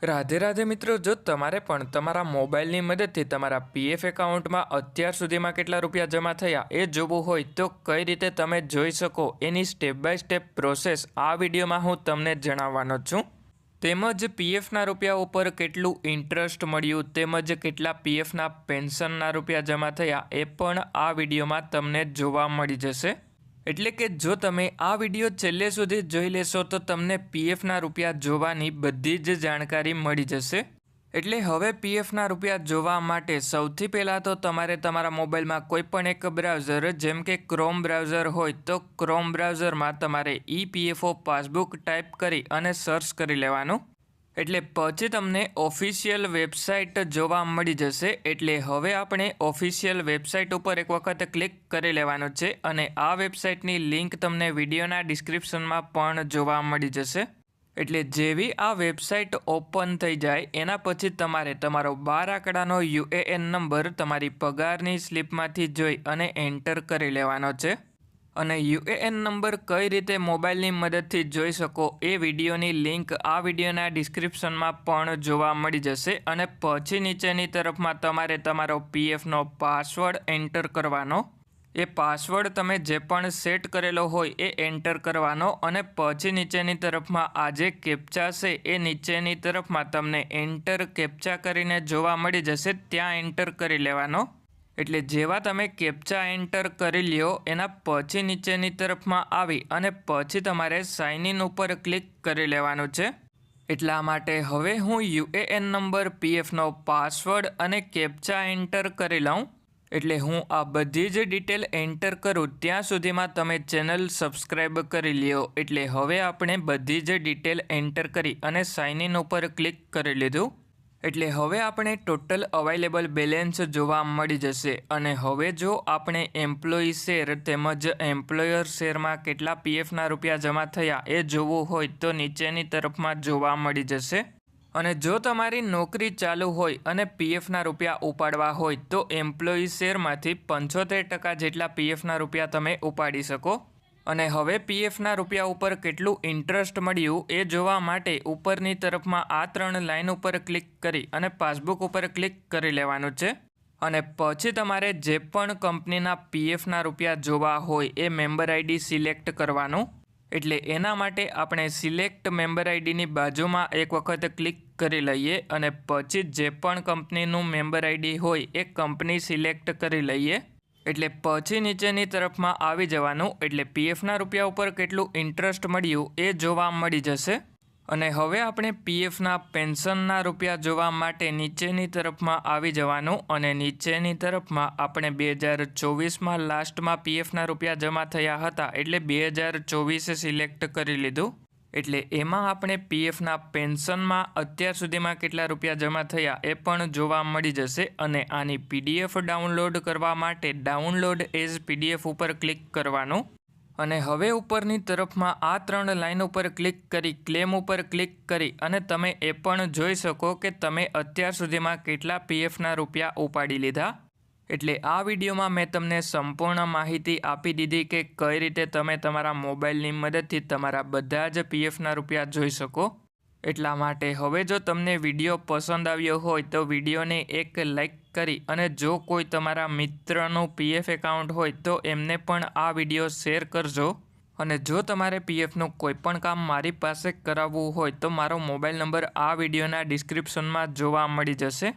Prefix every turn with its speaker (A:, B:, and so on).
A: राधे राधे मित्रों, जो तमारे पण तमारा मोबाइलनी मददथी तमारा पीएफ एकाउंटमां अत्यार सुधीमां केटला रूपिया जमा थया ए जोवुं होय तो कई रीते तमे जोई शको एनी स्टेप बाय स्टेप प्रोसेस आ विडियोमां हूँ तमने जणाववानो छुं। तेमज पीएफना रूपिया उपर केटलुं इंटरेस्ट मळ्युं तेमज केटला पीएफना पेन्शनना रूपिया जमा थया ए पण आ विडियोमां तमने जोवा मळी जशे। एटले के जो तमे आ विडियो छेल्ले सुधी जोई लेशो तो तमने पीएफना रूपिया जोवानी बधी ज जाणकारी मळी जशे। एटले हवे पीएफना रूपिया जोवा माटे सौथी पहेला तो तमारे तमारा मोबाइलमां कोईपण एक ब्राउझर जेम के क्रोम ब्राउझर होय तो क्रोम ब्राउझरमां तमारे ईपीएफओ पासबुक टाइप करी अने सर्च करी लेवानुं। एटले पछी तमने ऑफिशियल वेबसाइट जोवा मळी जशे। एटले हवे आपणे ऑफिशियल वेबसाइट उपर एक वखत क्लिक करी लेवानुं छे अने आ वेबसाइटनी लिंक तमने विडियोना डिस्क्रिप्शनमां पण जोवा मळी जशे। एटले जेवी आ वेबसाइट ओपन थई जाय एना पछी तमारे तमारो 12 आंकड़ानो यूएएन नंबर तमारी पगारनी स्लीपमांथी जोई अने एंटर करी लेवानो छे। अने यूएएन नंबर कई रीते मोबाइलनी मददथी जोई शको ए विडियोनी लिंक आ विडियोना डिस्क्रिप्शनमां पण जोवा मळी जशे। अने पछी नीचेनी तरफमां तमारे तमारो पीएफनो पासवर्ड एंटर करवानो। ए पासवर्ड तमे जे पण सेट करेलो होय ए एंटर करवानो अने पछी नीचेनी तरफमां आ जे केप्चा छे ए नीचेनी तरफमां तमने एंटर केप्चा करीने जोवा मळी जशे, त्यां एंटर करी लेवानो। एटले जेवा तमे केप्चा एंटर करी ल्यो एना पछी नीचेनी तरफमां आवी अने पछी तमारे साइन इन उपर क्लिक करी लेवानुं छे। एटला माटे हवे हूँ यूएएन नंबर, पीएफनो पासवर्ड अने केप्चा एंटर करी लऊं। एटले हूँ आ बधी ज डिटेल एंटर करूँ त्यां सुधीमां तमे चेनल सब्सक्राइब करी ल्यो। एटले हवे आपणे बधी ज डिटेल एंटर करी अने साइन इन उपर क्लिक करी लीधुं। एटले हवे आपणे टोटल अवेलेबल बेलेन्स जोवा मळी जशे। अने हवे जो आपणे एम्प्लॉई शेर तेमज एम्प्लॉयर शेरमां केटला पीएफना रूपिया जमा थया ए जोवुं होय तो नीचेनी तरफमां जोवा मळी जशे। अने जो तमारी नौकरी चालू होय अने पीएफना रूपिया उपाडवा होय तो एम्प्लॉई शेरमांथी 75% जेटला पीएफना रूपिया तमे उपाडी शको। अने हवे पीएफना रूपिया उपर केटलुं इंटरेस्ट मळ्युं ए जोवा माटे उपरनी तरफमां आ 3 लाइन उपर क्लिक करी अने पासबुक उपर क्लिक करी लेवानुं छे। अने पछी तमारे जे पण कंपनीना पीएफना रूपिया जोवा होय ए मेम्बर आईडी सिलेक्ट करवानुं। एटले एना माटे आपणे सिलेक्ट मेम्बर आईडीनी बाजुमां एक वखत क्लिक करी लईए अने पछी जे पण कंपनीनुं मेम्बर आईडी होय ए कंपनी सिलेक्ट करी लईए। एटले पछी नीचेनी तरफमां आवी जवानुं। एटले पीएफना रूपिया उपर केटलुं इंटरेस्ट मळ्युं ए जोवा मळी जशे। अने हवे आपणे पीएफना पेन्शनना रूपिया जोवा माटे नीचेनी तरफमां आवी जवानुं अने नीचेनी तरफमां आपणे 2024 मां लास्टमां पीएफना रूपिया जमा थया हता एटले 2024 सिलेक्ट करी लीधुं। एटले एमां आपणे पीएफना पेन्शनमां अत्यार सुधीमां केटला रूपिया जमा थया ए पण जोवा मळी जशे। अने आनी पीडीएफ डाउनलॉड करवा माटे डाउनलॉड एज पीडीएफ उपर क्लिक करवानुं। अने हवे उपरनी तरफमां आ 3 लाइन उपर क्लिक करी क्लेम उपर क्लिक करी अने तमे ए पण जोई शको के तमे अत्यार सुधीमां केटला पीएफना रूपिया उपाडी लीधा। एटले आ विडियोमां मैं तमने संपूर्ण माहिती आपी दीधी के कई रीते तमे तमारा मोबाइलनी मददथी तमारा बधा ज पीएफना रूपिया जोई शको। एटला माटे हवे जो तमने विडियो पसंद आव्यो होय तो विडियोने एक लाइक करी अने जो कोई तमारा मित्रनुं पीएफ एकाउंट होय तो एमने पण आ विडियो शेर करजो। अने जो तमारे पीएफनुं कोईपण काम मारी पासे कराववुं होय तो मारो मोबाइल नंबर आ विडियोना डिस्क्रिप्शनमां जोवा मळी जशे।